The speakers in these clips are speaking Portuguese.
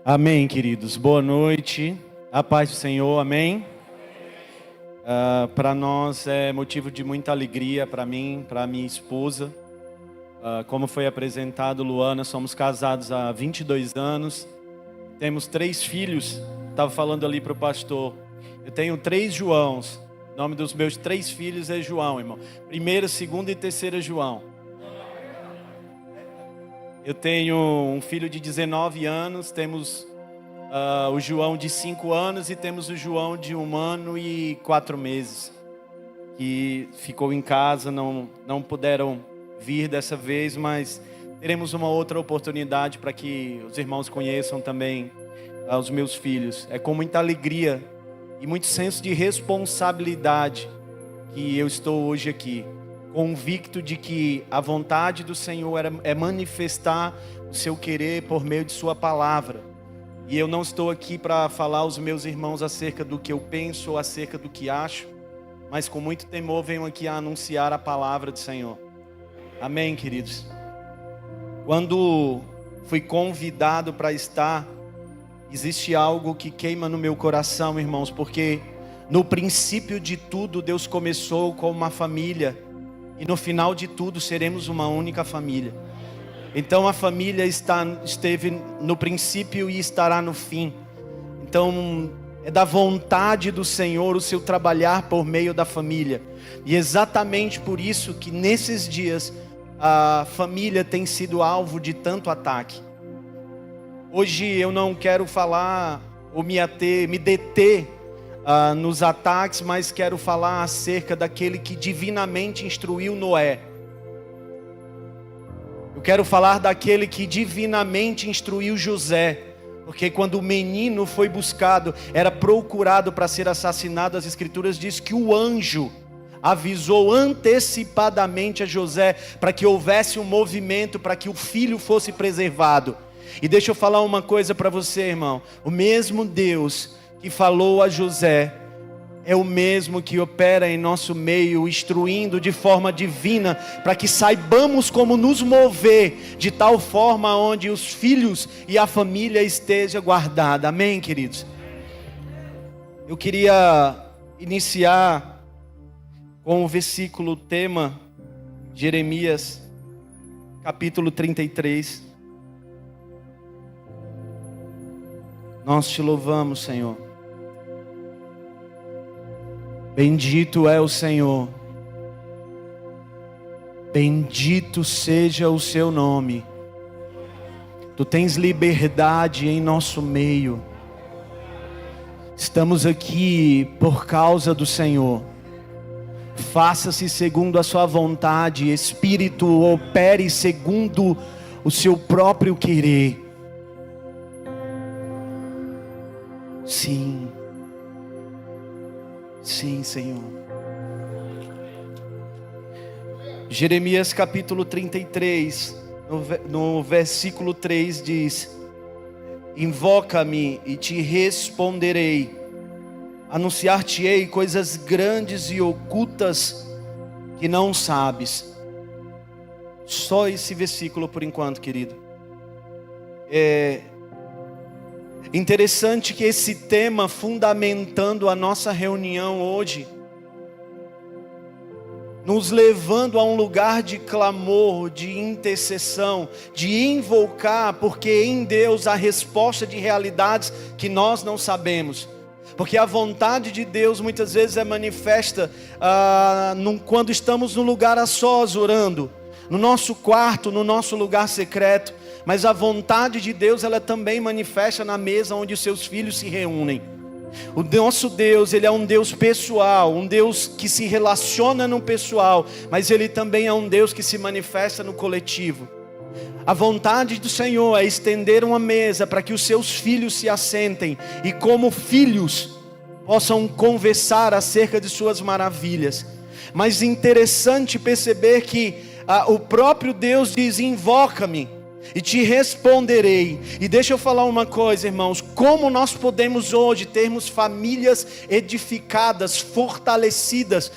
Amém, queridos. Boa noite. A paz do Senhor, amém? Para nós é motivo de muita alegria, para mim, para minha esposa. Como foi apresentado, Luana, somos casados há 22 anos. Temos 3 filhos. Estava falando ali para o pastor. Eu tenho 3 Joãos. O nome dos meus 3 filhos é João, irmão. Primeira, segunda e terceira João. Eu tenho um filho de 19 anos, temos o João de 5 anos e temos o João de 1 ano e 4 meses, que ficou em casa, não puderam vir dessa vez, mas teremos uma outra oportunidade para que os irmãos conheçam também os meus filhos. É com muita alegria e muito senso de responsabilidade que eu estou hoje aqui, convicto de que a vontade do Senhor é manifestar o seu querer por meio de sua palavra. E eu não estou aqui para falar aos meus irmãos acerca do que eu penso ou acerca do que acho, mas com muito temor venho aqui a anunciar a palavra do Senhor. Amém, queridos? Quando fui convidado para estar, existe algo que queima no meu coração, irmãos, porque no princípio de tudo Deus começou com uma família. E no final de tudo seremos uma única família. Então a família esteve no princípio e estará no fim. Então é da vontade do Senhor o seu trabalhar por meio da família. E exatamente por isso que nesses dias a família tem sido alvo de tanto ataque. Hoje eu não quero falar ou me deter nos ataques, mas quero falar acerca daquele que divinamente instruiu Noé. Eu quero falar daquele que divinamente instruiu José, porque quando o menino foi buscado, era procurado para ser assassinado, as escrituras diz que o anjo avisou antecipadamente a José para que houvesse um movimento, para que o filho fosse preservado. E deixa eu falar uma coisa para você, irmão. O mesmo Deus que falou a José é o mesmo que opera em nosso meio, instruindo de forma divina, para que saibamos como nos mover, de tal forma onde os filhos e a família esteja guardada. Amém, queridos? Eu queria iniciar com o versículo tema, Jeremias, capítulo 33. Nós te louvamos, Senhor. Bendito é o Senhor, bendito seja o seu nome. Tu tens liberdade em nosso meio. Estamos aqui por causa do Senhor. Faça-se segundo a sua vontade, Espírito opere segundo o seu próprio querer. Sim. Sim, Senhor. Jeremias capítulo 33, no versículo 3 diz: Invoca-me e te responderei, anunciar-te-ei coisas grandes e ocultas que não sabes. Só esse versículo por enquanto, querido. É interessante que esse tema, fundamentando a nossa reunião hoje, nos levando a um lugar de clamor, de intercessão, de invocar, porque em Deus há resposta de realidades que nós não sabemos. Porque a vontade de Deus muitas vezes é manifesta quando estamos no lugar a sós orando, no nosso quarto, no nosso lugar secreto. Mas a vontade de Deus, ela também manifesta na mesa onde os seus filhos se reúnem. O nosso Deus, Ele é um Deus pessoal, um Deus que se relaciona no pessoal, mas Ele também é um Deus que se manifesta no coletivo. A vontade do Senhor é estender uma mesa para que os seus filhos se assentem e como filhos possam conversar acerca de suas maravilhas. Mas interessante perceber que o próprio Deus diz: invoca-me e te responderei. E deixa eu falar uma coisa, irmãos. Como nós podemos hoje termos famílias edificadas, fortalecidas,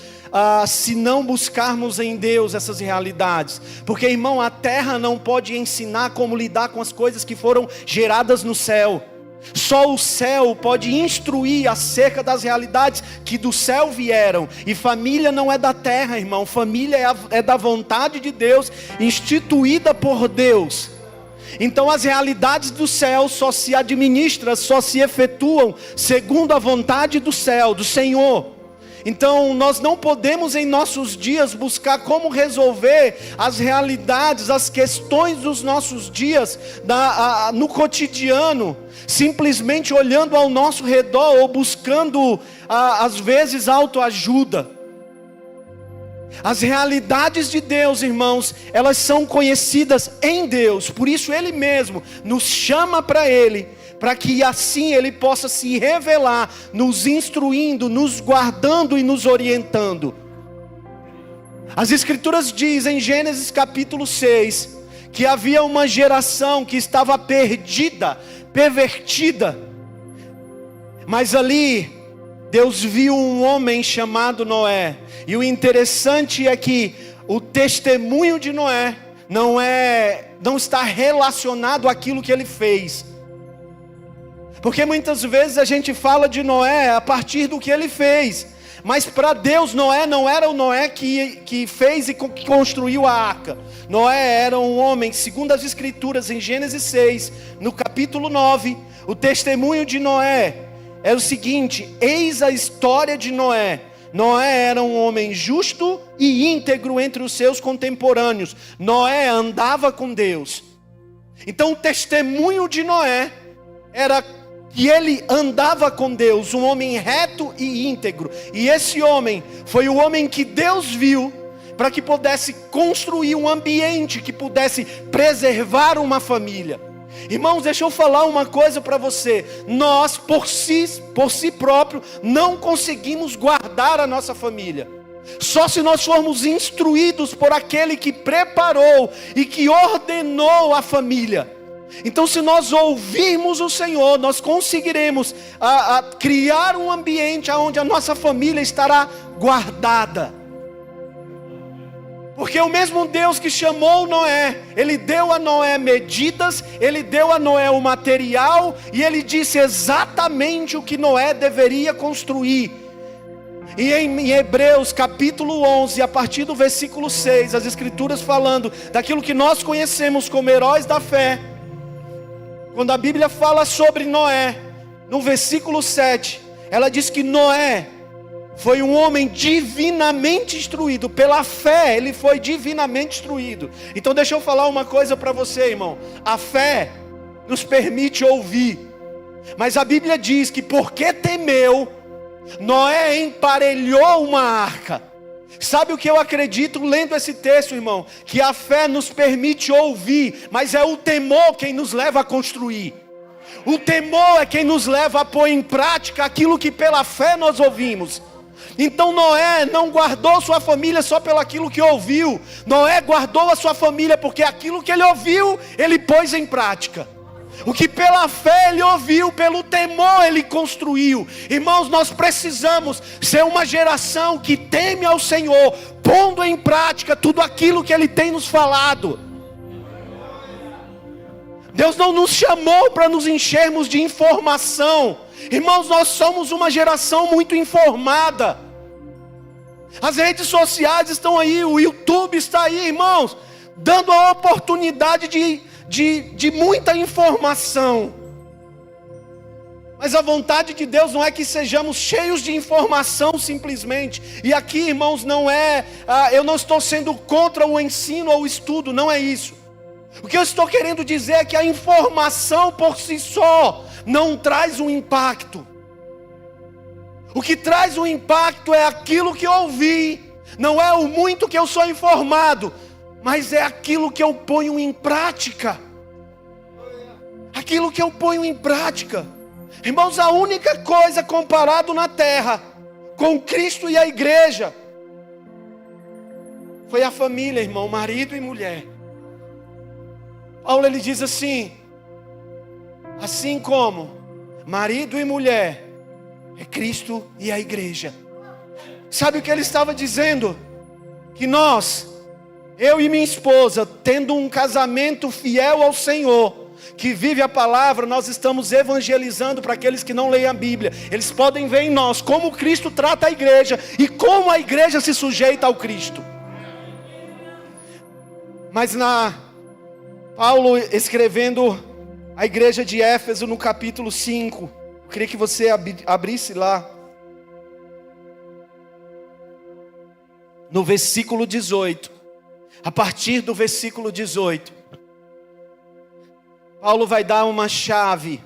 se não buscarmos em Deus essas realidades? Porque, irmão, a terra não pode ensinar como lidar com as coisas que foram geradas no céu. Só o céu pode instruir acerca das realidades que do céu vieram. E família não é da terra, irmão. Família é da vontade de Deus, instituída por Deus. Então as realidades do céu só se administram, só se efetuam segundo a vontade do céu, do Senhor. Então nós não podemos em nossos dias buscar como resolver as realidades, as questões dos nossos dias no cotidiano, simplesmente olhando ao nosso redor ou buscando às vezes autoajuda. As realidades de Deus, irmãos, elas são conhecidas em Deus. Por isso Ele mesmo nos chama para Ele, para que assim Ele possa se revelar, nos instruindo, nos guardando e nos orientando. As Escrituras dizem em Gênesis capítulo 6, que havia uma geração que estava perdida, pervertida. Mas ali, Deus viu um homem chamado Noé. E o interessante é que o testemunho de Noé não está relacionado àquilo que ele fez. Porque muitas vezes a gente fala de Noé a partir do que ele fez. Mas para Deus Noé não era o Noé que fez e que construiu a arca. Noé era um homem, segundo as Escrituras em Gênesis 6, no capítulo 9. O testemunho de Noé é o seguinte: eis a história de Noé. Noé era um homem justo e íntegro entre os seus contemporâneos. Noé andava com Deus. Então o testemunho de Noé era que ele andava com Deus, um homem reto e íntegro. E esse homem foi o homem que Deus viu para que pudesse construir um ambiente que pudesse preservar uma família. Irmãos, deixa eu falar uma coisa para você. Nós, por si próprio, não conseguimos guardar a nossa família. Só se nós formos instruídos por aquele que preparou e que ordenou a família. Então, se nós ouvirmos o Senhor, nós conseguiremos criar um ambiente onde a nossa família estará guardada. Porque o mesmo Deus que chamou Noé, Ele deu a Noé medidas, Ele deu a Noé o material, e Ele disse exatamente o que Noé deveria construir. E em Hebreus capítulo 11, a partir do versículo 6, as Escrituras falando daquilo que nós conhecemos como heróis da fé. Quando a Bíblia fala sobre Noé, no versículo 7, ela diz que Noé foi um homem divinamente instruído. Pela fé ele foi divinamente instruído. Então deixa eu falar uma coisa para você, irmão. A fé nos permite ouvir. Mas a Bíblia diz que porque temeu, Noé emparelhou uma arca. Sabe o que eu acredito lendo esse texto, irmão? Que a fé nos permite ouvir, mas é o temor quem nos leva a construir. O temor é quem nos leva a pôr em prática aquilo que pela fé nós ouvimos. Então Noé não guardou sua família só pelo aquilo que ouviu. Noé guardou a sua família porque aquilo que ele ouviu, ele pôs em prática. O que pela fé ele ouviu, pelo temor ele construiu. Irmãos, nós precisamos ser uma geração que teme ao Senhor, pondo em prática tudo aquilo que Ele tem nos falado. Deus não nos chamou para nos enchermos de informação. Irmãos, nós somos uma geração muito informada. As redes sociais estão aí, o YouTube está aí, irmãos, dando a oportunidade de muita informação. Mas a vontade de Deus não é que sejamos cheios de informação simplesmente. E aqui, irmãos, eu não estou sendo contra o ensino ou o estudo, não é isso. O que eu estou querendo dizer é que a informação por si só não traz um impacto. O que traz um impacto é aquilo que eu ouvi. Não é o muito que eu sou informado, mas é aquilo que eu ponho em prática. Aquilo que eu ponho em prática. Irmãos, a única coisa comparado na terra com Cristo e a igreja foi a família, irmão, marido e mulher. Paulo ele diz assim como marido e mulher é Cristo e a igreja. Sabe o que ele estava dizendo? Que nós, eu e minha esposa, tendo um casamento fiel ao Senhor, que vive a palavra, nós estamos evangelizando para aqueles que não leem a Bíblia. Eles podem ver em nós como Cristo trata a igreja e como a igreja se sujeita ao Cristo. Mas Paulo escrevendo a igreja de Éfeso no capítulo 5, eu queria que você abrisse lá, no versículo 18, a partir do versículo 18, Paulo vai dar uma chave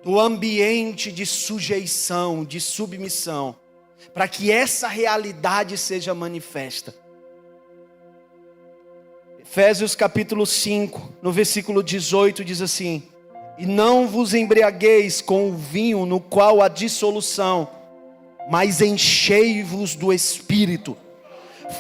do ambiente de sujeição, de submissão, para que essa realidade seja manifesta. Efésios capítulo 5, no versículo 18 diz assim: e não vos embriagueis com o vinho no qual há dissolução, mas enchei-vos do Espírito,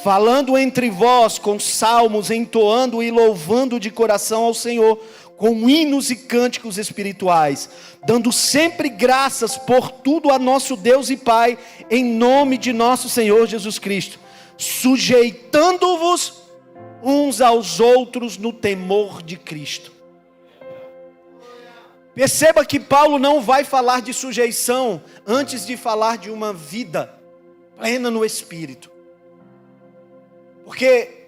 falando entre vós com salmos, entoando e louvando de coração ao Senhor, com hinos e cânticos espirituais, dando sempre graças por tudo a nosso Deus e Pai, em nome de nosso Senhor Jesus Cristo, sujeitando-vos uns aos outros no temor de Cristo. Perceba que Paulo não vai falar de sujeição antes de falar de uma vida plena no Espírito. Porque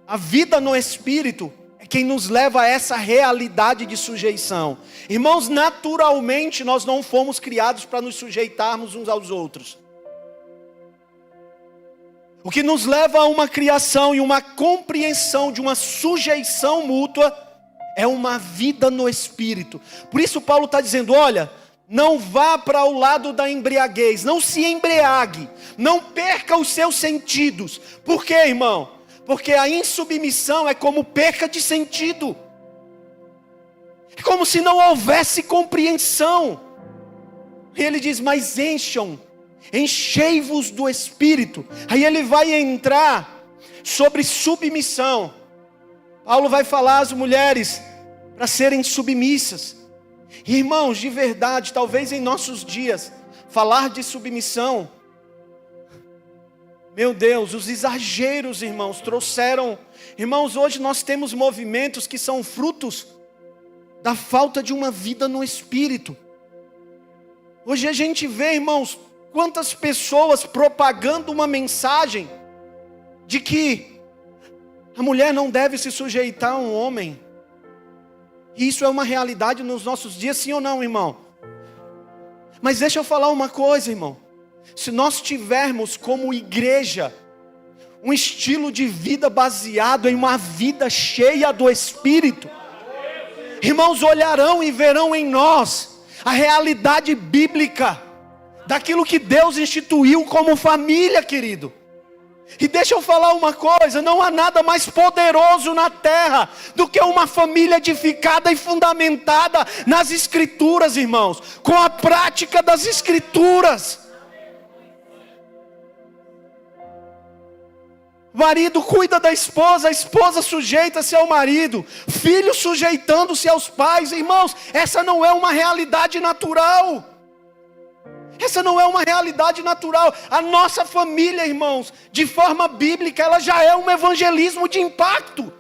a vida no Espírito é quem nos leva a essa realidade de sujeição. Irmãos, naturalmente nós não fomos criados para nos sujeitarmos uns aos outros. O que nos leva a uma criação e uma compreensão de uma sujeição mútua é uma vida no Espírito. Por isso Paulo está dizendo, olha, não vá para o lado da embriaguez, não se embriague, não perca os seus sentidos. Por quê, irmão? Porque a insubmissão é como perca de sentido. É como se não houvesse compreensão. E ele diz, mas enchei-vos do Espírito. Aí ele vai entrar sobre submissão. Paulo vai falar às mulheres para serem submissas. Irmãos, de verdade, talvez em nossos dias, falar de submissão, meu Deus, os exageros, irmãos, trouxeram. Irmãos, hoje nós temos movimentos que são frutos da falta de uma vida no Espírito. Hoje a gente vê, irmãos, quantas pessoas propagando uma mensagem de que a mulher não deve se sujeitar a um homem. E isso é uma realidade nos nossos dias, sim ou não, irmão? Mas deixa eu falar uma coisa, irmão. Se nós tivermos como igreja um estilo de vida baseado em uma vida cheia do Espírito, irmãos, olharão e verão em nós a realidade bíblica daquilo que Deus instituiu como família, querido. E deixa eu falar uma coisa, não há nada mais poderoso na terra do que uma família edificada e fundamentada nas Escrituras, irmãos, com a prática das Escrituras. Marido cuida da esposa, a esposa sujeita-se ao marido, filho sujeitando-se aos pais. Irmãos, essa não é uma realidade natural. Essa não é uma realidade natural. A nossa família, irmãos, de forma bíblica, ela já é um evangelismo de impacto.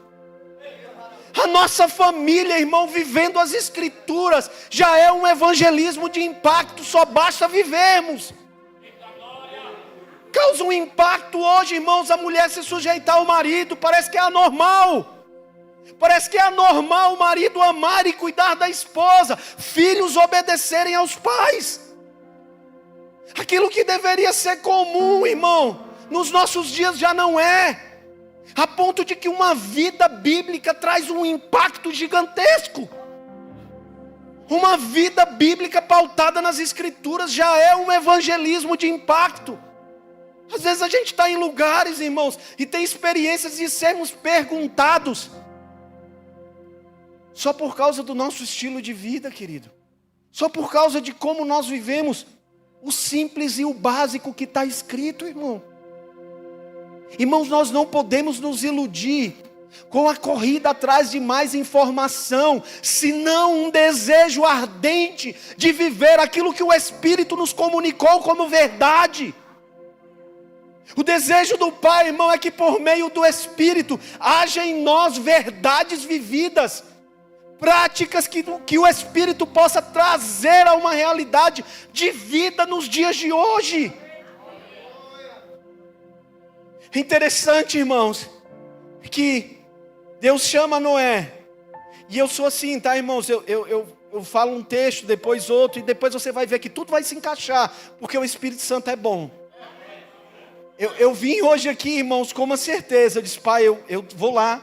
A nossa família, irmão, vivendo as Escrituras, já é um evangelismo de impacto. Só basta vivermos. Causa um impacto hoje, irmãos, a mulher se sujeitar ao marido. Parece que é anormal. Parece que é anormal o marido amar e cuidar da esposa, filhos obedecerem aos pais. Aquilo que deveria ser comum, irmão, nos nossos dias já não é. A ponto de que uma vida bíblica traz um impacto gigantesco. Uma vida bíblica pautada nas Escrituras já é um evangelismo de impacto. Às vezes a gente está em lugares, irmãos, e tem experiências de sermos perguntados só por causa do nosso estilo de vida, querido. Só por causa de como nós vivemos o simples e o básico que está escrito, irmão. Irmãos, nós não podemos nos iludir com a corrida atrás de mais informação, senão um desejo ardente de viver aquilo que o Espírito nos comunicou como verdade. O desejo do Pai, irmão, é que por meio do Espírito haja em nós verdades vividas, práticas que o Espírito possa trazer a uma realidade de vida nos dias de hoje. Interessante, irmãos, que Deus chama Noé, e eu sou assim, tá, irmãos? Eu falo um texto, depois outro, e depois você vai ver que tudo vai se encaixar, porque o Espírito Santo é bom. Eu vim hoje aqui, irmãos, com uma certeza. Eu disse, Pai, eu vou lá,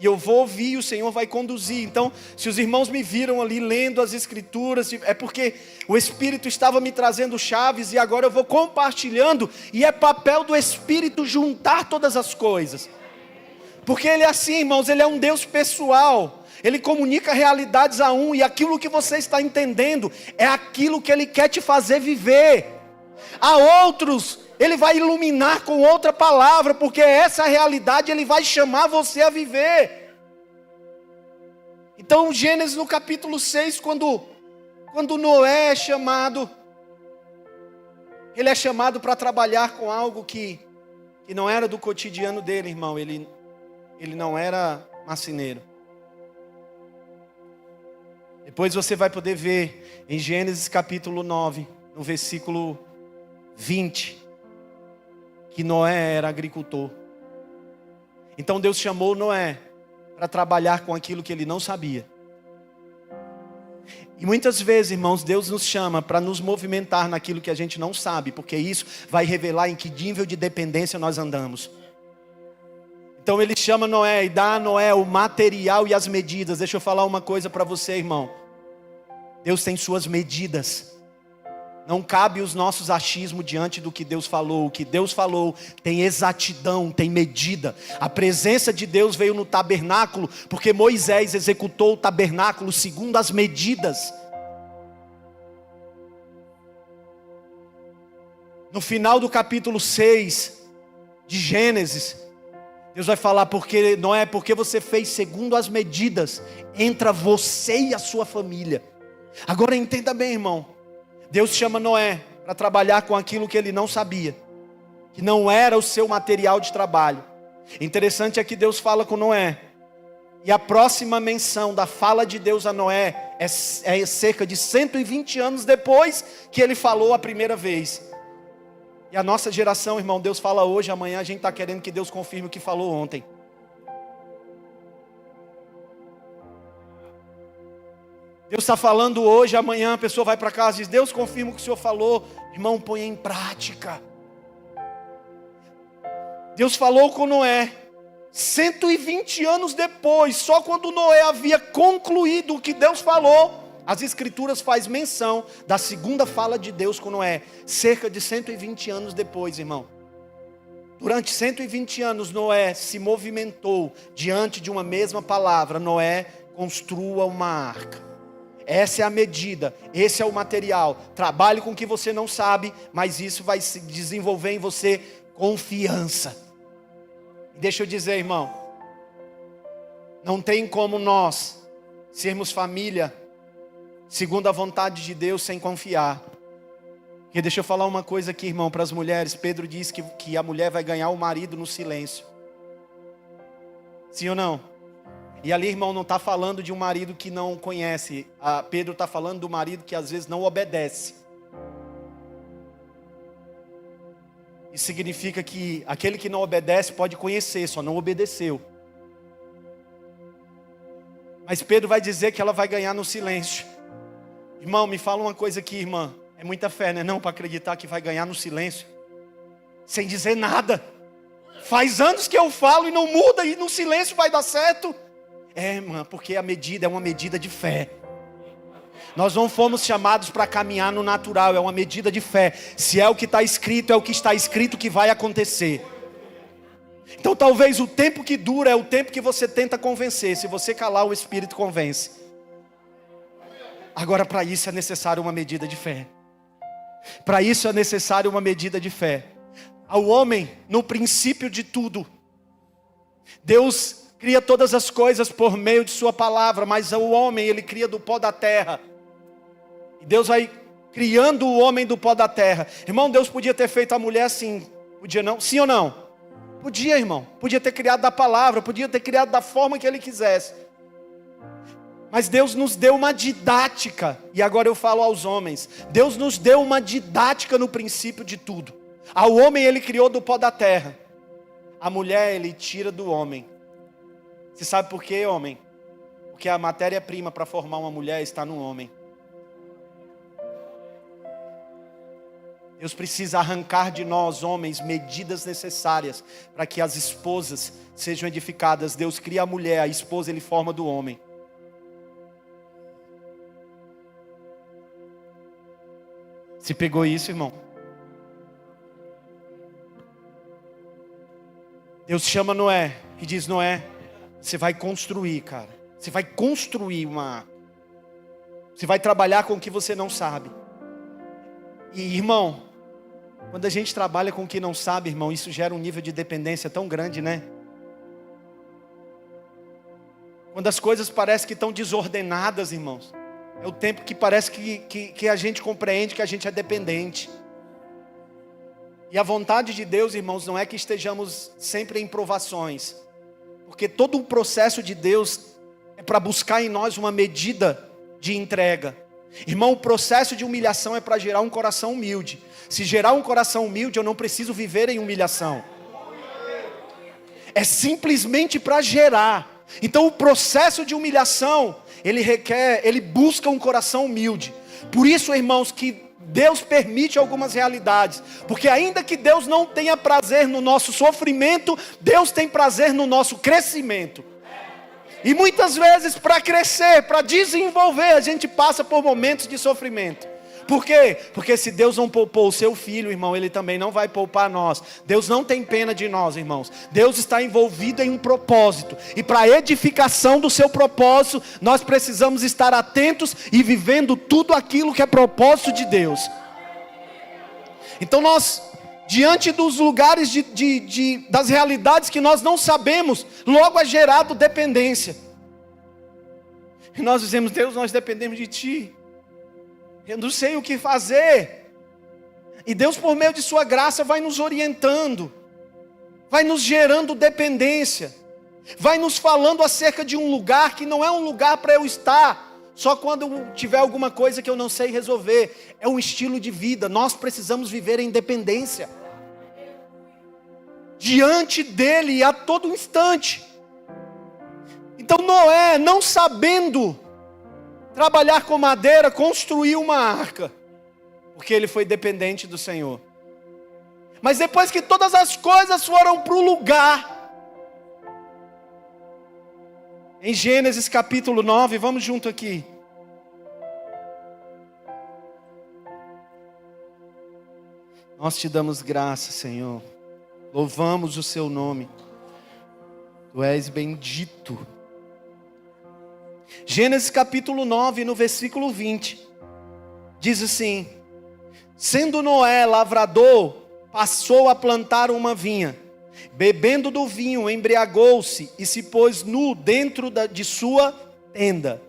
e eu vou ouvir, e o Senhor vai conduzir. Então, se os irmãos me viram ali lendo as Escrituras, é porque o Espírito estava me trazendo chaves, e agora eu vou compartilhando, e é papel do Espírito juntar todas as coisas. Porque Ele é assim, irmãos, Ele é um Deus pessoal. Ele comunica realidades a um, e aquilo que você está entendendo é aquilo que Ele quer te fazer viver. A outros, Ele vai iluminar com outra palavra, porque essa realidade Ele vai chamar você a viver. Então, Gênesis no capítulo 6, quando Noé é chamado, ele é chamado para trabalhar com algo que não era do cotidiano dele, irmão. Ele não era marceneiro. Depois você vai poder ver em Gênesis capítulo 9, no versículo 20, que Noé era agricultor. Então Deus chamou Noé para trabalhar com aquilo que ele não sabia. E muitas vezes, irmãos, Deus nos chama para nos movimentar naquilo que a gente não sabe, porque isso vai revelar em que nível de dependência nós andamos. Então Ele chama Noé e dá a Noé o material e as medidas. Deixa eu falar uma coisa para você, irmão. Deus tem suas medidas. Não cabe os nossos achismos diante do que Deus falou. O que Deus falou tem exatidão, tem medida. A presença de Deus veio no tabernáculo, porque Moisés executou o tabernáculo segundo as medidas. No final do capítulo 6 de Gênesis, Deus vai falar, porque Noé, porque você fez segundo as medidas, entra você e a sua família. Agora entenda bem, irmão. Deus chama Noé para trabalhar com aquilo que ele não sabia, que não era o seu material de trabalho. Interessante é que Deus fala com Noé, e a próxima menção da fala de Deus a Noé é cerca de 120 anos depois que ele falou a primeira vez. E a nossa geração, irmão, Deus fala hoje, amanhã a gente está querendo que Deus confirme o que falou ontem. Deus está falando hoje, amanhã a pessoa vai para casa e diz, Deus confirma o que o Senhor falou. Irmão, põe em prática. Deus falou com Noé, 120 anos depois, só quando Noé havia concluído o que Deus falou, as Escrituras faz menção da segunda fala de Deus com Noé, cerca de 120 anos depois, irmão. Durante 120 anos, Noé se movimentou diante de uma mesma palavra. Noé, construa uma arca. Essa é a medida, esse é o material. Trabalhe com o que você não sabe, mas isso vai se desenvolver em você confiança. Deixa eu dizer, irmão, não tem como nós sermos família segundo a vontade de Deus sem confiar. Porque deixa eu falar uma coisa aqui, irmão, para as mulheres. Pedro diz que a mulher vai ganhar o marido no silêncio. Sim ou não? E ali, irmão, não está falando de um marido que não conhece. Pedro está falando do marido que às vezes não obedece. Isso significa que aquele que não obedece pode conhecer, só não obedeceu. Mas Pedro vai dizer que ela vai ganhar no silêncio. Irmão, me fala uma coisa aqui, irmã. É muita fé, né? Não, para acreditar que vai ganhar no silêncio. Sem dizer nada. Faz anos que eu falo e não muda, e no silêncio vai dar certo. Irmã, porque a medida é uma medida de fé. Nós não fomos chamados para caminhar no natural, é uma medida de fé. Se é o que está escrito, é o que está escrito que vai acontecer. Então talvez o tempo que dura é o tempo que você tenta convencer. Se você calar, o Espírito convence. Agora, para isso é necessário uma medida de fé. Para isso é necessário uma medida de fé. Ao homem, no princípio de tudo, Deus cria todas as coisas por meio de sua palavra, mas o homem, ele cria do pó da terra. E Deus vai criando o homem do pó da terra. Irmão, Deus podia ter feito a mulher assim, Podia não? Sim ou não? Podia, irmão. Podia ter criado da palavra, podia ter criado da forma que ele quisesse. Mas Deus nos deu uma didática, e agora eu falo aos homens. Deus nos deu uma didática no princípio de tudo. Ao homem ele criou do pó da terra. A mulher ele tira do homem. Você sabe por quê, homem? Porque a matéria-prima para formar uma mulher está no homem. Deus precisa arrancar de nós, homens, medidas necessárias para que as esposas sejam edificadas. Deus cria a mulher, a esposa ele forma do homem. Você pegou isso, irmão? Deus chama Noé e diz: Noé, você vai construir, cara. Você vai construir uma arca. Você vai trabalhar com o que você não sabe. E, irmão, quando a gente trabalha com o que não sabe, irmão, isso gera um nível de dependência tão grande, né? Quando as coisas parecem que estão desordenadas, irmãos, é o tempo que parece que a gente compreende que a gente é dependente. E a vontade de Deus, irmãos, não é que estejamos sempre em provações, porque todo o processo de Deus é para buscar em nós uma medida de entrega. Irmão, o processo de humilhação é para gerar um coração humilde. Se gerar um coração humilde, eu não preciso viver em humilhação. É simplesmente para gerar. Então o processo de humilhação, ele busca um coração humilde. Por isso, irmãos, que Deus permite algumas realidades. Porque ainda que Deus não tenha prazer no nosso sofrimento, Deus tem prazer no nosso crescimento. E muitas vezes para crescer, para desenvolver, a gente passa por momentos de sofrimento. Por quê? Porque se Deus não poupou o seu filho, irmão, Ele também não vai poupar nós. Deus não tem pena de nós, irmãos. Deus está envolvido em um propósito. E para a edificação do seu propósito, nós precisamos estar atentos e vivendo tudo aquilo que é propósito de Deus. Então nós, diante dos lugares das realidades que nós não sabemos, logo é gerado dependência. E nós dizemos: Deus, nós dependemos de Ti. Eu não sei o que fazer. E Deus, por meio de sua graça, vai nos orientando, vai nos gerando dependência, vai nos falando acerca de um lugar que não é um lugar para eu estar só quando tiver alguma coisa que eu não sei resolver. É um estilo de vida. Nós precisamos viver em dependência diante dele a todo instante. Então Noé, não sabendo trabalhar com madeira, construiu uma arca, porque ele foi dependente do Senhor. Mas depois que todas as coisas foram para o lugar, em Gênesis capítulo 9, vamos junto aqui. Nós te damos graça, Senhor. Louvamos o seu nome. Tu és bendito. Gênesis capítulo 9, no versículo 20. Diz assim: sendo Noé lavrador, passou a plantar uma vinha. Bebendo do vinho, embriagou-se e se pôs nu dentro de sua tenda.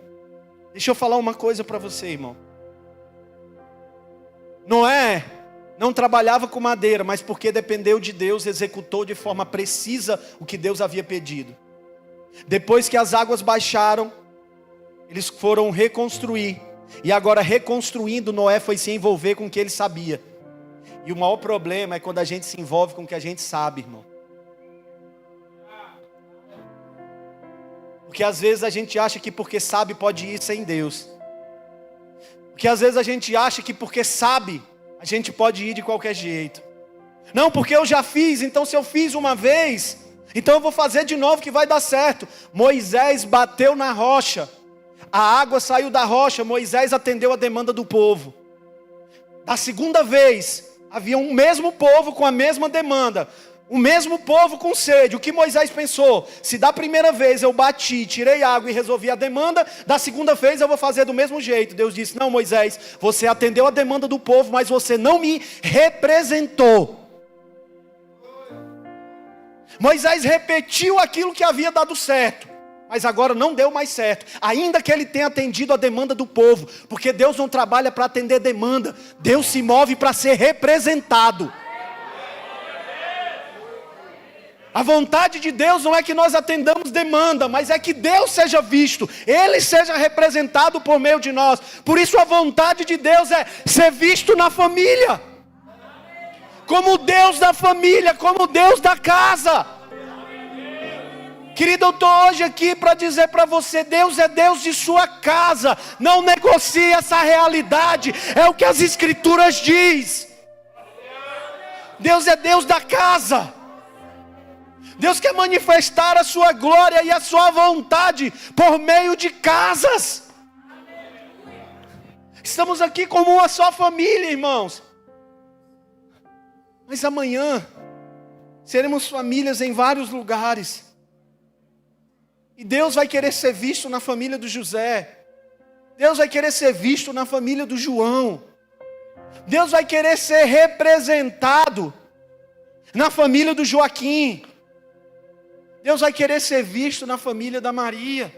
Deixa eu falar uma coisa para você, irmão. Noé não trabalhava com madeira, mas porque dependeu de Deus, executou de forma precisa o que Deus havia pedido. Depois que as águas baixaram, eles foram reconstruir. E agora, reconstruindo, Noé foi se envolver com o que ele sabia. E o maior problema é quando a gente se envolve com o que a gente sabe, irmão. Porque às vezes a gente acha que porque sabe pode ir sem Deus. Porque às vezes a gente acha que porque sabe a gente pode ir de qualquer jeito. Não, porque eu já fiz, então se eu fiz uma vez, então eu vou fazer de novo que vai dar certo. Moisés bateu na rocha, a água saiu da rocha, Moisés atendeu a demanda do povo. Da segunda vez, havia um mesmo povo com a mesma demanda, o mesmo povo com sede. O que Moisés pensou? Se da primeira vez eu bati, tirei água e resolvi a demanda, da segunda vez eu vou fazer do mesmo jeito. Deus disse: não, Moisés, você atendeu a demanda do povo, mas você não me representou. Moisés repetiu aquilo que havia dado certo, mas agora não deu mais certo, ainda que ele tenha atendido a demanda do povo. Porque Deus não trabalha para atender demanda, Deus se move para ser representado. A vontade de Deus não é que nós atendamos demanda, mas é que Deus seja visto, Ele seja representado por meio de nós. Por isso a vontade de Deus é ser visto na família, como o Deus da família, como o Deus da casa. Querido, eu estou hoje aqui para dizer para você, Deus é Deus de sua casa. Não negocie essa realidade, é o que as Escrituras diz. Deus é Deus da casa. Deus quer manifestar a sua glória e a sua vontade por meio de casas. Estamos aqui como uma só família, irmãos. Mas amanhã seremos famílias em vários lugares. E Deus vai querer ser visto na família do José. Deus vai querer ser visto na família do João. Deus vai querer ser representado na família do Joaquim. Deus vai querer ser visto na família da Maria.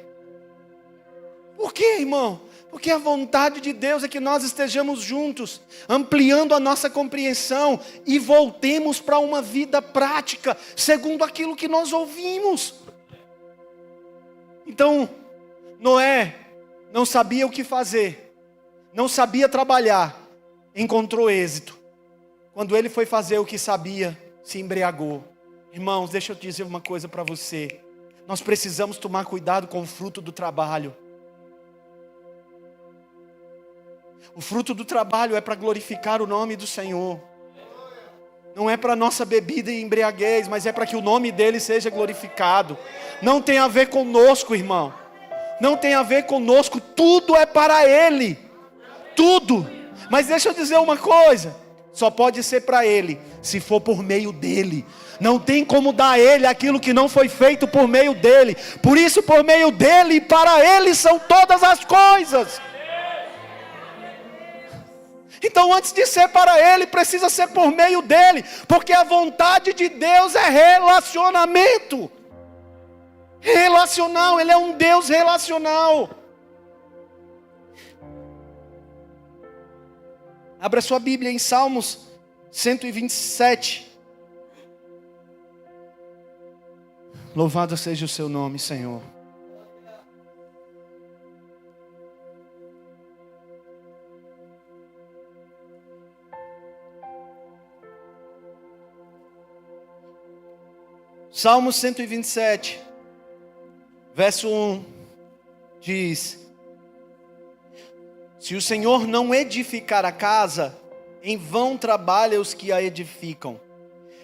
Por quê, irmão? Porque a vontade de Deus é que nós estejamos juntos, ampliando a nossa compreensão e voltemos para uma vida prática, segundo aquilo que nós ouvimos. Então, Noé não sabia o que fazer, não sabia trabalhar, encontrou êxito. Quando ele foi fazer o que sabia, se embriagou. Irmãos, deixa eu dizer uma coisa para você. Nós precisamos tomar cuidado com o fruto do trabalho. O fruto do trabalho é para glorificar o nome do Senhor. Não é para nossa bebida e embriaguez, mas é para que o nome dele seja glorificado. Não tem a ver conosco, irmão. Não tem a ver conosco. Tudo é para ele. Tudo. Mas deixa eu dizer uma coisa. Só pode ser para ele se for por meio dele. Não tem como dar a ele aquilo que não foi feito por meio dele. Por isso, por meio dele e para ele são todas as coisas. Então, antes de ser para ele, precisa ser por meio dele. Porque a vontade de Deus é relacionamento. Relacional, ele é um Deus relacional. Abra sua Bíblia em Salmos 127. Louvado seja o seu nome, Senhor. Salmo 127, verso 1, diz: se o Senhor não edificar a casa, em vão trabalham os que a edificam.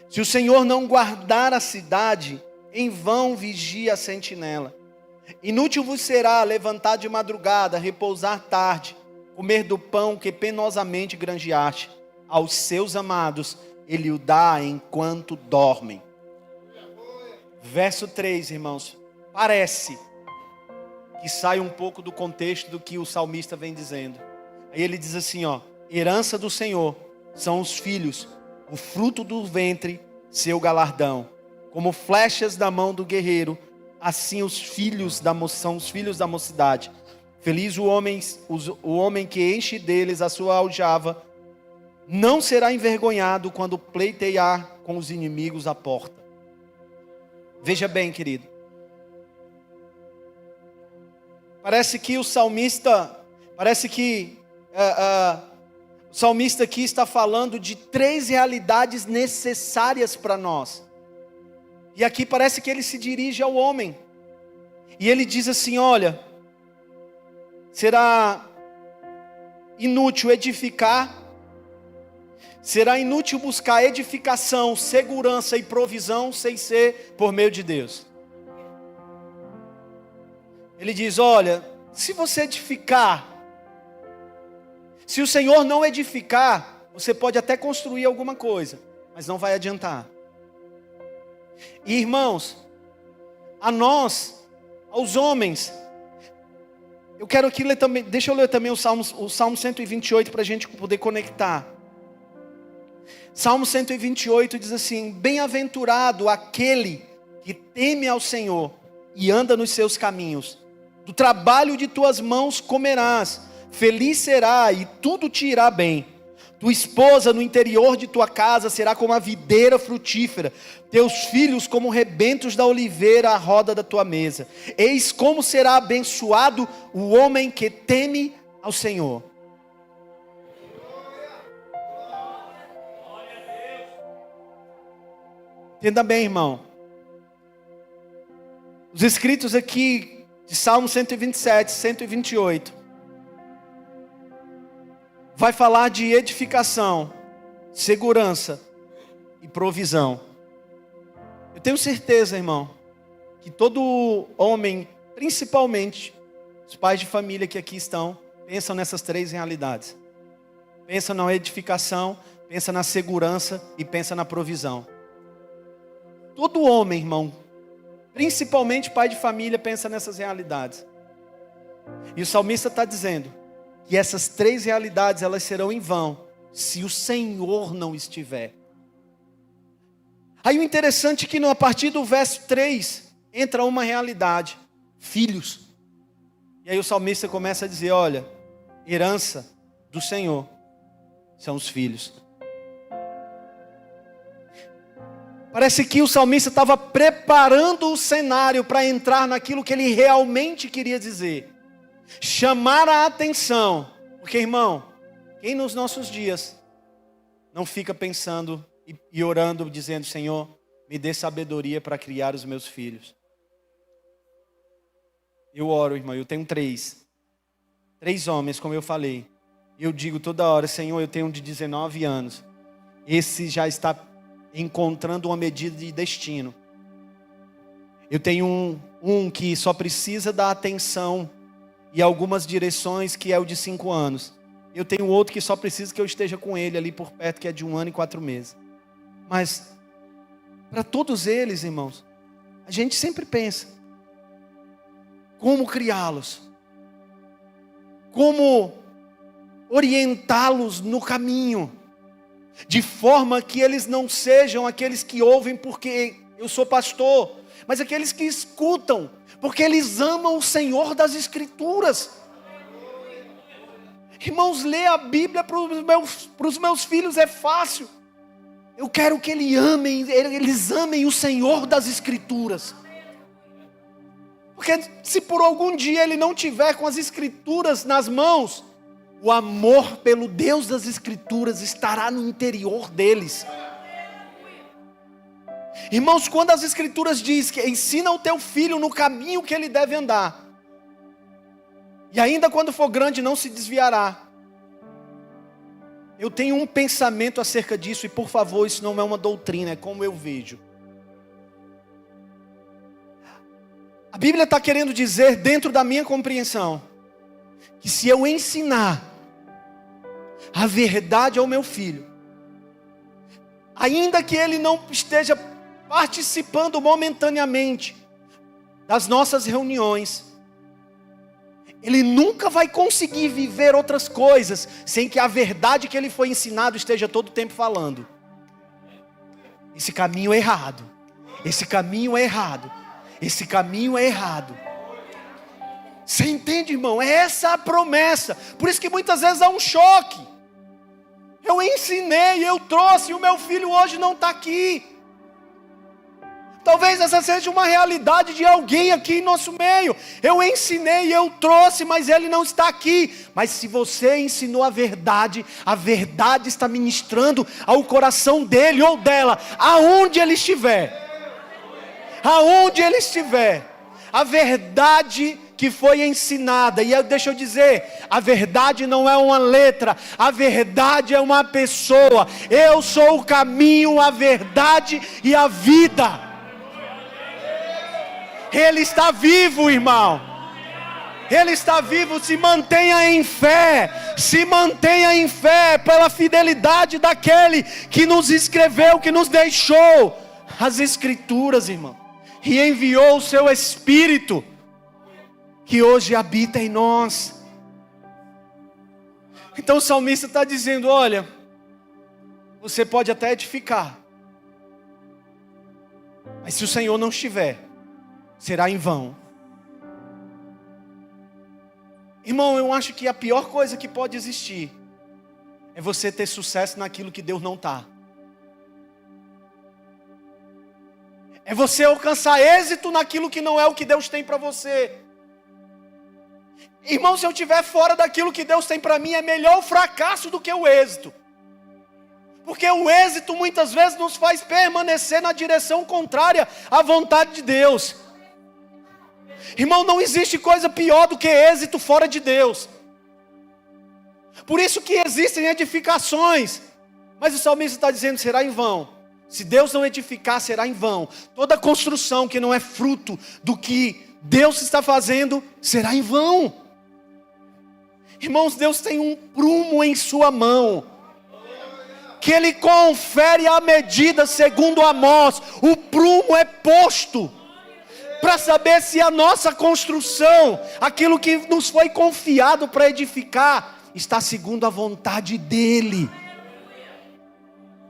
Se o Senhor não guardar a cidade, em vão vigia a sentinela. Inútil vos será levantar de madrugada, repousar tarde, comer do pão que penosamente granjeaste. Aos seus amados ele o dá enquanto dormem. Verso 3, irmãos, parece que sai um pouco do contexto do que o salmista vem dizendo. Aí ele diz assim, herança do Senhor são os filhos, o fruto do ventre, seu galardão. Como flechas da mão do guerreiro, assim são os filhos da mocidade. Feliz o homem que enche deles a sua aljava, não será envergonhado quando pleitear com os inimigos à porta. Veja bem, querido. Parece que o salmista aqui está falando de 3 realidades necessárias para nós. E aqui parece que ele se dirige ao homem. E ele diz assim, olha, será inútil edificar, será inútil buscar edificação, segurança e provisão sem ser por meio de Deus. Ele diz, olha, se você edificar, se o Senhor não edificar, você pode até construir alguma coisa, mas não vai adiantar. E irmãos, a nós, aos homens, eu quero aqui ler também, deixa eu ler também o Salmo 128 para a gente poder conectar. Salmo 128 diz assim, bem-aventurado aquele que teme ao Senhor e anda nos seus caminhos. Do trabalho de tuas mãos comerás, feliz será e tudo te irá bem. Tua esposa no interior de tua casa será como a videira frutífera, teus filhos como rebentos da oliveira à roda da tua mesa. Eis como será abençoado o homem que teme ao Senhor. Entenda bem, irmão. Os escritos aqui de Salmo 127, 128, vai falar de edificação, segurança e provisão. Eu tenho certeza, irmão, que todo homem, principalmente os pais de família que aqui estão, pensam nessas três realidades. Pensa na edificação, pensa na segurança e pensa na provisão. Todo homem, irmão, principalmente pai de família, pensa nessas realidades. E o salmista está dizendo que essas três realidades, elas serão em vão, se o Senhor não estiver. Aí o interessante é que a partir do verso 3, entra uma realidade: filhos. E aí o salmista começa a dizer, olha, herança do Senhor são os filhos. Parece que o salmista estava preparando o cenário para entrar naquilo que ele realmente queria dizer. Chamar a atenção. Porque, irmão, quem nos nossos dias não fica pensando e orando, dizendo, Senhor, me dê sabedoria para criar os meus filhos. Eu oro, irmão, eu tenho três homens, como eu falei. Eu digo toda hora, Senhor, eu tenho um de 19 anos. Esse já está encontrando uma medida de destino. Eu tenho um que só precisa da atenção e algumas direções, que é o de 5 anos. Eu tenho outro que só precisa que eu esteja com ele ali por perto, que é de 1 ano e 4 meses. Mas para todos eles, irmãos, a gente sempre pensa como criá-los, como orientá-los no caminho, de forma que eles não sejam aqueles que ouvem porque eu sou pastor, mas aqueles que escutam, porque eles amam o Senhor das Escrituras. Irmãos, ler a Bíblia para os meus filhos é fácil. Eu quero que eles amem o Senhor das Escrituras. Porque se por algum dia ele não tiver com as Escrituras nas mãos, o amor pelo Deus das Escrituras estará no interior deles. Irmãos, quando as Escrituras diz que ensina o teu filho no caminho que ele deve andar, e ainda quando for grande não se desviará. Eu tenho um pensamento acerca disso, e por favor, isso não é uma doutrina, é como eu vejo. A Bíblia está querendo dizer, dentro da minha compreensão, que se eu ensinar a verdade ao meu filho, ainda que ele não esteja participando momentaneamente das nossas reuniões, ele nunca vai conseguir viver outras coisas sem que a verdade que ele foi ensinado esteja todo o tempo falando. Esse caminho é errado. Esse caminho é errado. Esse caminho é errado. Você entende, irmão? É essa a promessa. Por isso que muitas vezes há um choque. Eu ensinei, eu trouxe, e o meu filho hoje não está aqui. Talvez essa seja uma realidade de alguém aqui em nosso meio. Eu ensinei, eu trouxe, mas ele não está aqui. Mas se você ensinou a verdade está ministrando ao coração dele ou dela, aonde ele estiver. Aonde ele estiver. A verdade que foi ensinada, e deixa eu dizer, a verdade não é uma letra, a verdade é uma pessoa. Eu sou o caminho, a verdade e a vida. Ele está vivo, irmão. Ele está vivo. Se mantenha em fé. Se mantenha em fé pela fidelidade daquele que nos escreveu, que nos deixou as Escrituras, irmão, e enviou o seu Espírito, que hoje habita em nós. Então o salmista está dizendo, olha, você pode até edificar, mas se o Senhor não estiver, será em vão. Irmão, eu acho que a pior coisa que pode existir é você ter sucesso naquilo que Deus não está. É você alcançar êxito naquilo que não é o que Deus tem para você. Irmão, se eu estiver fora daquilo que Deus tem para mim, é melhor o fracasso do que o êxito. Porque o êxito muitas vezes nos faz permanecer na direção contrária à vontade de Deus. Irmão, não existe coisa pior do que êxito fora de Deus. Por isso que existem edificações. Mas o salmista está dizendo, será em vão. Se Deus não edificar, será em vão. Toda construção que não é fruto do que Deus está fazendo, será em vão. Irmãos, Deus tem um prumo em sua mão, que Ele confere a medida segundo Amós. O prumo é posto para saber se a nossa construção, aquilo que nos foi confiado para edificar, está segundo a vontade dEle.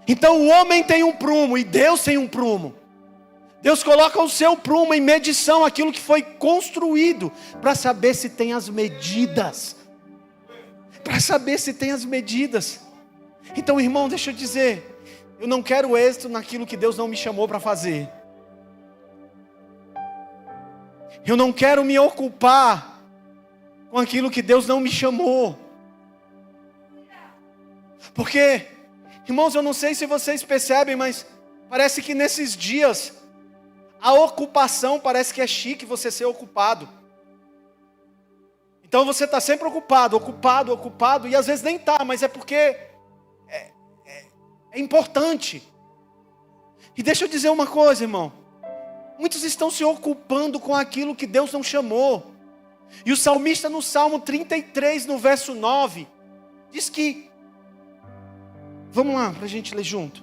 Então o homem tem um prumo e Deus tem um prumo. Deus coloca o seu prumo em medição, aquilo que foi construído, para saber se tem as medidas. Para saber se tem as medidas. Então, irmão, deixa eu dizer, eu não quero êxito naquilo que Deus não me chamou para fazer. Eu não quero me ocupar com aquilo que Deus não me chamou. Porque, irmãos, eu não sei se vocês percebem, mas parece que nesses dias a ocupação parece que é chique você ser ocupado. Então você está sempre ocupado, e às vezes nem está, mas é porque é importante. E deixa eu dizer uma coisa, irmão. Muitos estão se ocupando com aquilo que Deus não chamou. E o salmista no Salmo 33, no verso 9, diz que... Vamos lá, para a gente ler junto.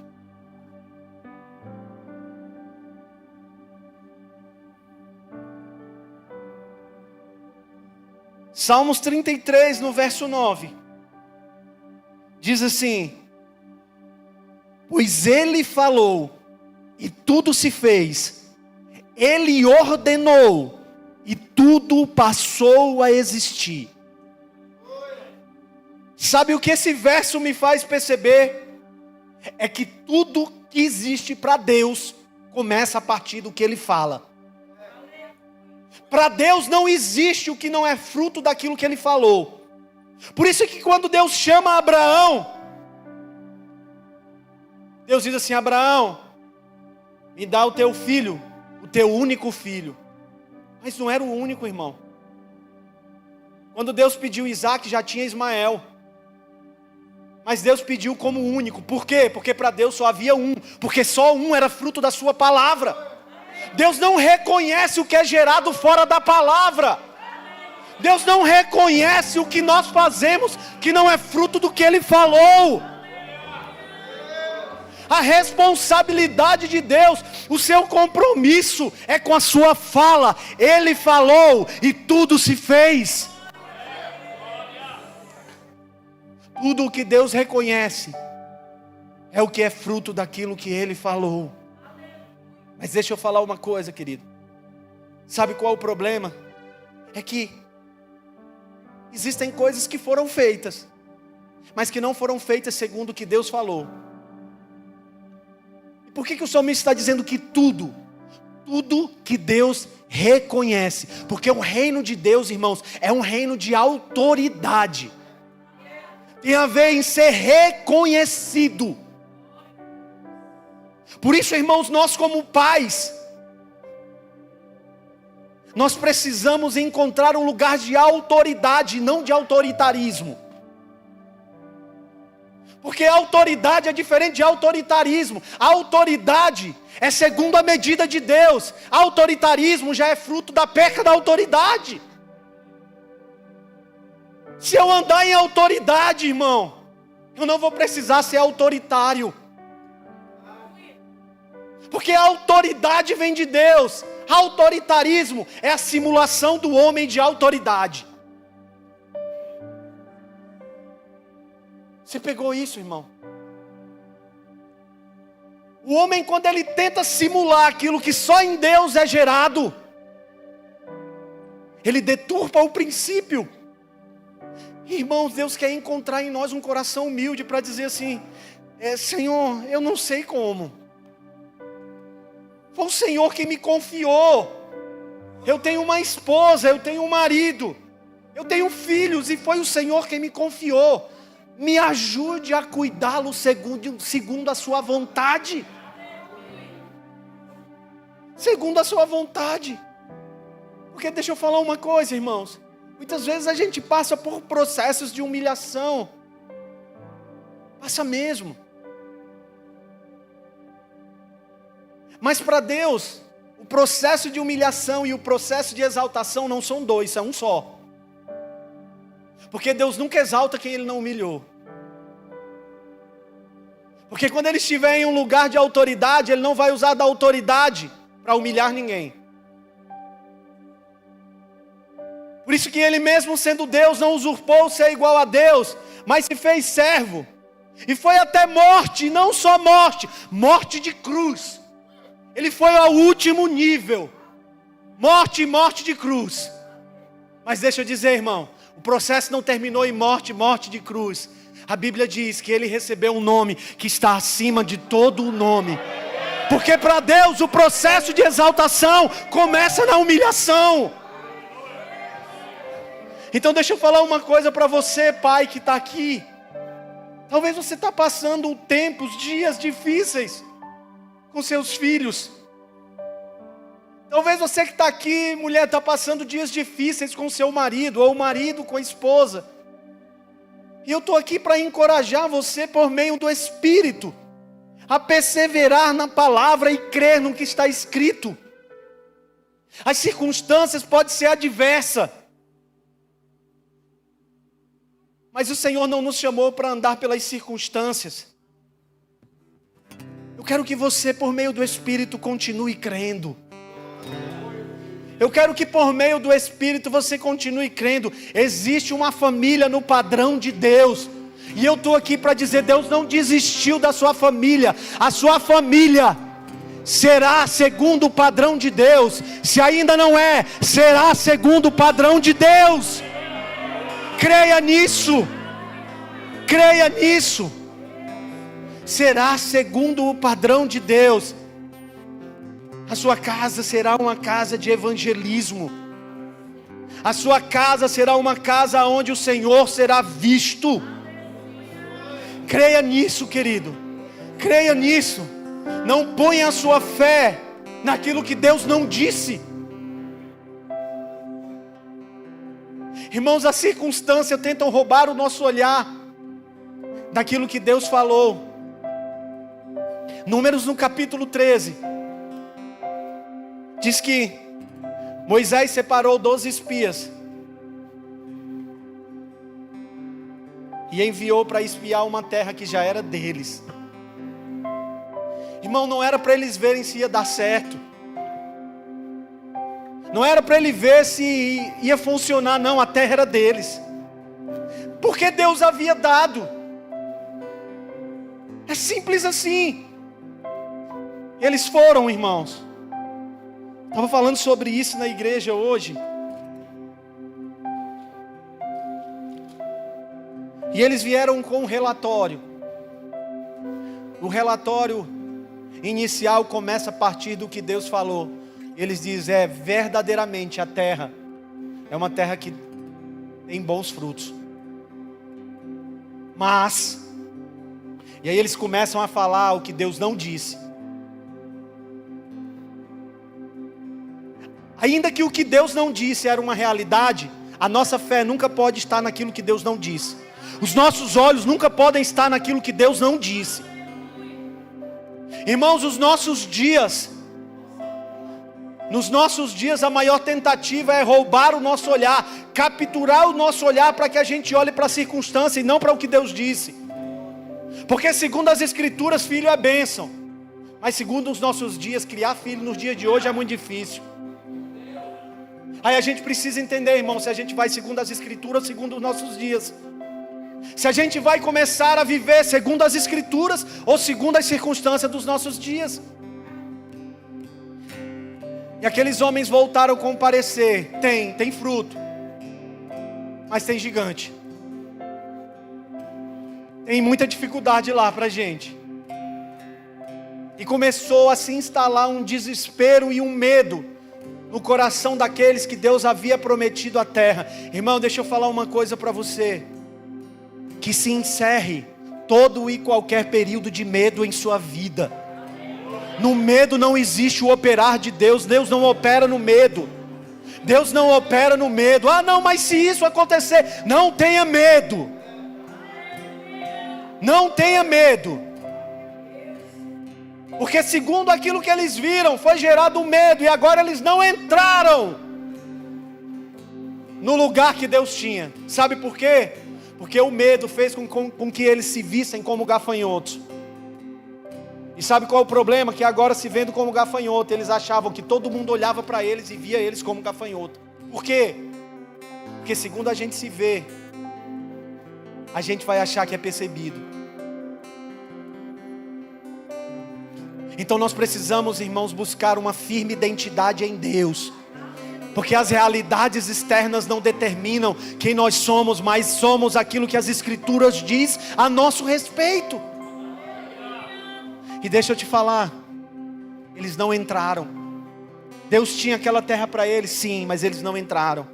Salmos 33, no verso 9. Diz assim: pois Ele falou, e tudo se fez. Ele ordenou, e tudo passou a existir. Sabe o que esse verso me faz perceber? É que tudo que existe para Deus começa a partir do que Ele fala. Para Deus não existe o que não é fruto daquilo que Ele falou. Por isso que quando Deus chama Abraão, Deus diz assim: Abraão, me dá o teu filho, o teu único filho. Mas não era o único, irmão. Quando Deus pediu Isaac, já tinha Ismael. Mas Deus pediu como único. Por quê? Porque para Deus só havia um. Porque só um era fruto da sua palavra. Deus não reconhece o que é gerado fora da palavra. Deus não reconhece o que nós fazemos que não é fruto do que Ele falou. A responsabilidade de Deus, o seu compromisso é com a sua fala. Ele falou e tudo se fez. Tudo o que Deus reconhece é o que é fruto daquilo que Ele falou. Mas deixa eu falar uma coisa, querido. Sabe qual é o problema? É que existem coisas que foram feitas, mas que não foram feitas segundo o que Deus falou. E por que o salmista está dizendo que tudo que Deus reconhece? Porque o reino de Deus, irmãos, é um reino de autoridade. Tem a ver em ser reconhecido. Por isso, irmãos, nós como pais, nós precisamos encontrar um lugar de autoridade, não de autoritarismo. Porque a autoridade é diferente de autoritarismo. A autoridade é segundo a medida de Deus. Autoritarismo já é fruto da perca da autoridade. Se eu andar em autoridade, irmão, eu não vou precisar ser autoritário. Porque a autoridade vem de Deus. Autoritarismo é a simulação do homem de autoridade. Você pegou isso, irmão? O homem, quando ele tenta simular aquilo que só em Deus é gerado, ele deturpa o princípio. Irmãos, Deus quer encontrar em nós um coração humilde para dizer assim: Senhor, eu não sei como. Foi o Senhor quem me confiou. Eu tenho uma esposa, eu tenho um marido, eu tenho filhos, e foi o Senhor quem me confiou. Me ajude a cuidá-lo segundo a sua vontade. Segundo a sua vontade. Porque deixa eu falar uma coisa, irmãos. Muitas vezes a gente passa por processos de humilhação. Passa mesmo. Mas para Deus, o processo de humilhação e o processo de exaltação não são dois, são um só. Porque Deus nunca exalta quem Ele não humilhou. Porque quando Ele estiver em um lugar de autoridade, Ele não vai usar da autoridade para humilhar ninguém. Por isso que Ele mesmo sendo Deus não usurpou ser igual a Deus, mas se fez servo. E foi até morte, e não só morte, morte de cruz. Ele foi ao último nível. Morte e morte de cruz. Mas deixa eu dizer, irmão, o processo não terminou em morte de cruz. A Bíblia diz que Ele recebeu um nome que está acima de todo o nome. Porque para Deus o processo de exaltação começa na humilhação. Então deixa eu falar uma coisa para você, pai que está aqui. Talvez você está passando tempos, dias difíceis com seus filhos. Talvez você que está aqui, mulher, está passando dias difíceis com seu marido, ou o marido com a esposa. E eu estou aqui para encorajar você por meio do Espírito, a perseverar na palavra e crer no que está escrito. As circunstâncias podem ser adversas, mas o Senhor não nos chamou para andar pelas circunstâncias. Eu quero que você, por meio do Espírito, continue crendo. Eu quero que por meio do Espírito você continue crendo. Existe uma família no padrão de Deus. E eu estou aqui para dizer, Deus não desistiu da sua família. A sua família será segundo o padrão de Deus. Se ainda não é, será segundo o padrão de Deus. Creia nisso. Creia nisso. Será segundo o padrão de Deus. A sua casa será uma casa de evangelismo. A sua casa será uma casa onde o Senhor será visto. Creia nisso, querido. Creia nisso. Não ponha a sua fé naquilo que Deus não disse. Irmãos, as circunstâncias tentam roubar o nosso olhar daquilo que Deus falou. Números no capítulo 13. Diz que Moisés separou 12 espias e enviou para espiar uma terra que já era deles. Irmão, não era para eles verem se ia dar certo. Não era para ele ver se ia funcionar, não. A terra era deles. Porque Deus havia dado. É simples assim. Eles foram, irmãos. Estava falando sobre isso na igreja hoje. E eles vieram com um relatório. O relatório inicial começa a partir do que Deus falou. Eles dizem, verdadeiramente a terra é uma terra que tem bons frutos. Mas, e aí eles começam a falar o que Deus não disse. Ainda que o que Deus não disse era uma realidade, a nossa fé nunca pode estar naquilo que Deus não disse. Os nossos olhos nunca podem estar naquilo que Deus não disse. Irmãos, nos nossos dias a maior tentativa é roubar o nosso olhar, capturar o nosso olhar para que a gente olhe para a circunstância e não para o que Deus disse. Porque segundo as Escrituras, filho é bênção. Mas segundo os nossos dias, criar filho nos dias de hoje é muito difícil. Aí a gente precisa entender, irmão, se a gente vai segundo as Escrituras, segundo os nossos dias. Se a gente vai começar a viver segundo as Escrituras ou segundo as circunstâncias dos nossos dias. E aqueles homens voltaram com parecer, tem fruto, mas tem gigante. Tem muita dificuldade lá pra gente. E começou a se instalar um desespero e um medo no coração daqueles que Deus havia prometido a terra. Irmão, deixa eu falar uma coisa para você. Que se encerre todo e qualquer período de medo em sua vida. No medo não existe o operar de Deus. Deus não opera no medo. Deus não opera no medo. Ah não, mas se isso acontecer, não tenha medo. Não tenha medo. Porque segundo aquilo que eles viram, foi gerado um medo. E agora eles não entraram no lugar que Deus tinha. Sabe por quê? Porque o medo fez com que eles se vissem como gafanhotos. E sabe qual é o problema? Que agora, se vendo como gafanhoto, eles achavam que todo mundo olhava para eles e via eles como gafanhoto. Por quê? Porque segundo a gente se vê, a gente vai achar que é percebido. Então nós precisamos, irmãos, buscar uma firme identidade em Deus. Porque as realidades externas não determinam quem nós somos, mas somos aquilo que as Escrituras diz a nosso respeito. E deixa eu te falar, eles não entraram. Deus tinha aquela terra para eles, sim, mas eles não entraram.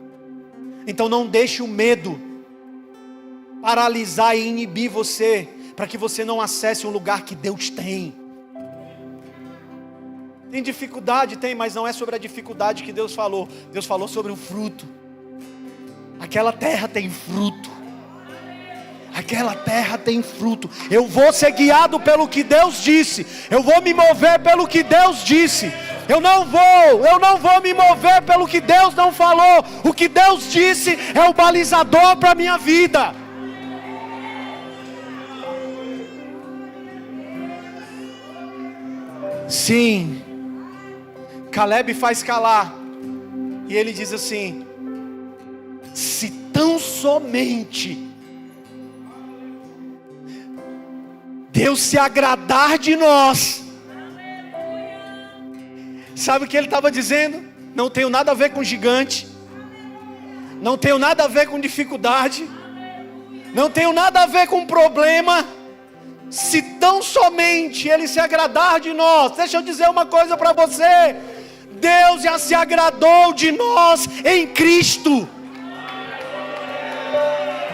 Então não deixe o medo paralisar e inibir você, para que você não acesse um lugar que Deus tem. Tem dificuldade? Tem, mas não é sobre a dificuldade que Deus falou. Deus falou sobre o fruto. Aquela terra tem fruto. Aquela terra tem fruto. Eu vou ser guiado pelo que Deus disse. Eu vou me mover pelo que Deus disse. Eu não vou me mover pelo que Deus não falou. O que Deus disse é o balizador para a minha vida. Sim. Caleb faz calar. E ele diz assim: se tão somente Deus se agradar de nós. Sabe o que ele estava dizendo? Não tenho nada a ver com gigante. Não tenho nada a ver com dificuldade. Não tenho nada a ver com problema. Se tão somente Ele se agradar de nós. Deixa eu dizer uma coisa para você. Deus já se agradou de nós em Cristo.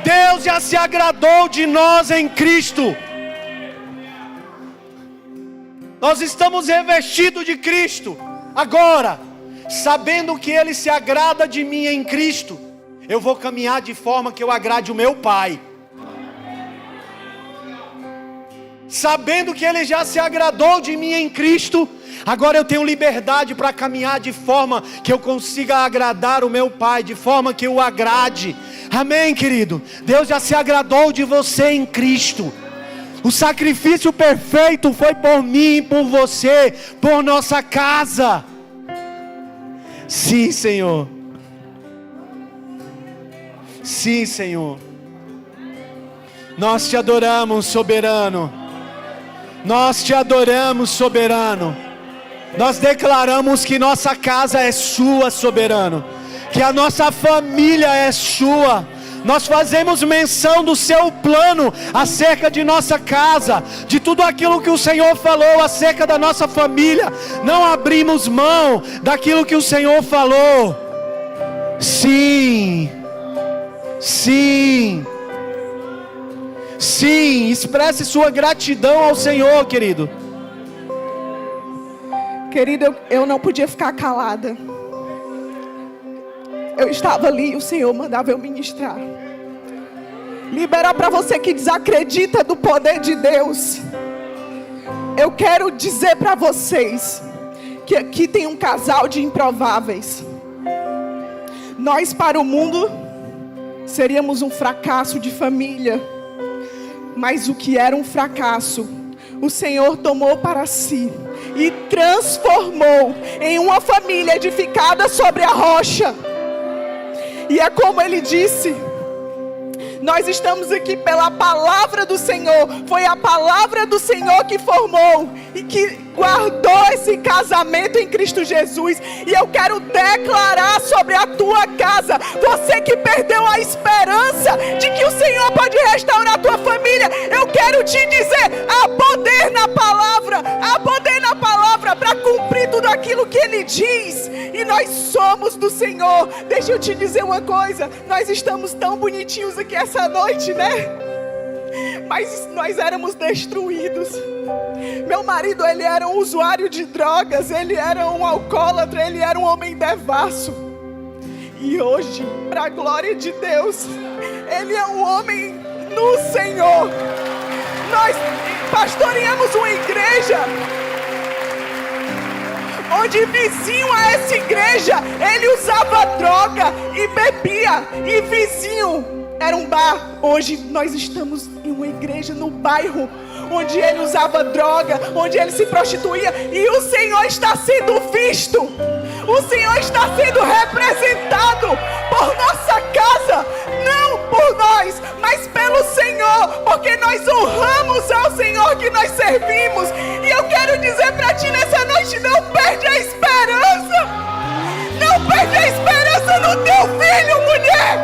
Deus já se agradou de nós em Cristo. Nós estamos revestidos de Cristo. Agora, sabendo que Ele se agrada de mim em Cristo, eu vou caminhar de forma que eu agrade o meu Pai. Sabendo que Ele já se agradou de mim em Cristo, agora eu tenho liberdade para caminhar de forma que eu consiga agradar o meu Pai, de forma que eu o agrade. Amém, querido? Deus já se agradou de você em Cristo. O sacrifício perfeito foi por mim, por você, por nossa casa. Sim, Senhor. Sim, Senhor. Nós te adoramos, soberano. Nós te adoramos, soberano. Nós declaramos que nossa casa é sua, soberano. Que a nossa família é sua. Nós fazemos menção do seu plano acerca de nossa casa, de tudo aquilo que o Senhor falou acerca da nossa família. Não abrimos mão daquilo que o Senhor falou. Sim. Sim. Sim, expresse sua gratidão ao Senhor, querido. Querido, eu não podia ficar calada. Eu estava ali e o Senhor mandava eu ministrar. Liberar para você que desacredita do poder de Deus. Eu quero dizer para vocês que aqui tem um casal de improváveis. Nós para o mundo seríamos um fracasso de família. Mas o que era um fracasso, o Senhor tomou para si e transformou em uma família edificada sobre a rocha. E é como Ele disse, nós estamos aqui pela palavra do Senhor. Foi a palavra do Senhor que formou e que guardou esse casamento em Cristo Jesus. E eu quero declarar sobre a tua casa, você que perdeu a esperança de que o Senhor pode restaurar a tua família, eu quero precisamos do Senhor. Deixa eu te dizer uma coisa, nós estamos tão bonitinhos aqui essa noite, né? Mas nós éramos destruídos. Meu marido, ele era um usuário de drogas, ele era um alcoólatra, ele era um homem devasso. E hoje, para a glória de Deus, ele é um homem no Senhor. Nós pastoreamos uma igreja onde vizinho a essa igreja, ele usava droga e bebia, e vizinho era um bar. Hoje nós estamos em uma igreja no bairro onde ele usava droga, onde ele se prostituía, e o Senhor está sendo visto, o Senhor está sendo representado por nossa casa, não por nós, mas pelo Senhor, porque nós honramos ao Senhor que nós servimos. E eu quero dizer para ti nessa noite, não perde a esperança, não perde a esperança no teu filho, mulher,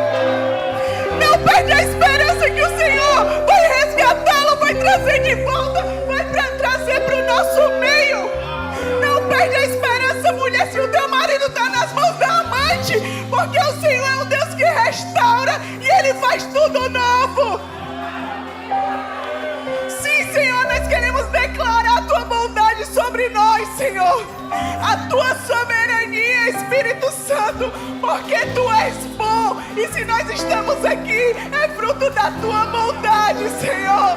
não perde a esperança que o Senhor vai resgatá-lo, vai trazer de volta, vai trazer para o nosso meio. Não perde a esperança, mulher, se o teu marido está nas mãos da amante, porque o Senhor é um Deus que restaura e Ele faz tudo novo. Sim, Senhor, nós queremos declarar a tua bondade sobre nós, Senhor, a tua soberania, Espírito Santo, porque tu és bom, e se nós estamos aqui é fruto da tua bondade, Senhor.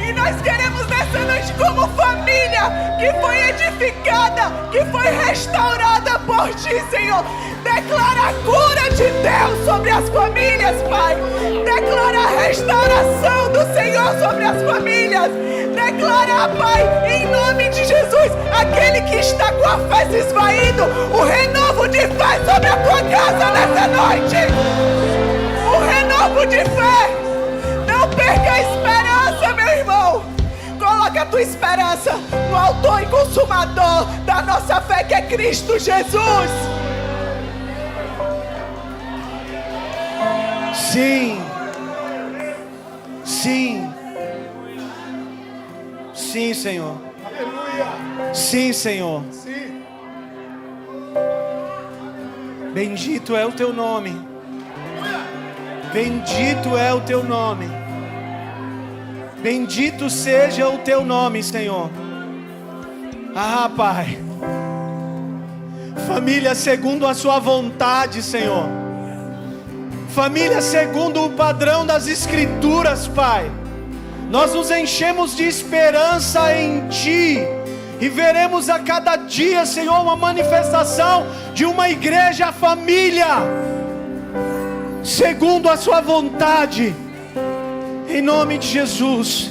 E nós queremos nessa noite, como família que foi edificada, que foi restaurada por ti, Senhor, declara a cura de Deus sobre as famílias, Pai. Declara a restauração do Senhor sobre as famílias. Declara, Pai, em nome de Jesus, aquele que está com a fé se esvaindo, o renovo de fé sobre a tua casa nessa noite. O renovo de fé. Não perca a esperança, meu irmão. Coloca a tua esperança no autor e consumador da nossa fé, que é Cristo Jesus. Sim. Sim. Sim, Senhor. Sim, Senhor. Bendito é o teu nome. Bendito é o teu nome. Bendito seja o teu nome, Senhor. Ah, Pai. Família segundo a sua vontade, Senhor. Família segundo o padrão das Escrituras, Pai. Nós nos enchemos de esperança em Ti. E veremos a cada dia, Senhor, uma manifestação de uma igreja família segundo a sua vontade, em nome de Jesus.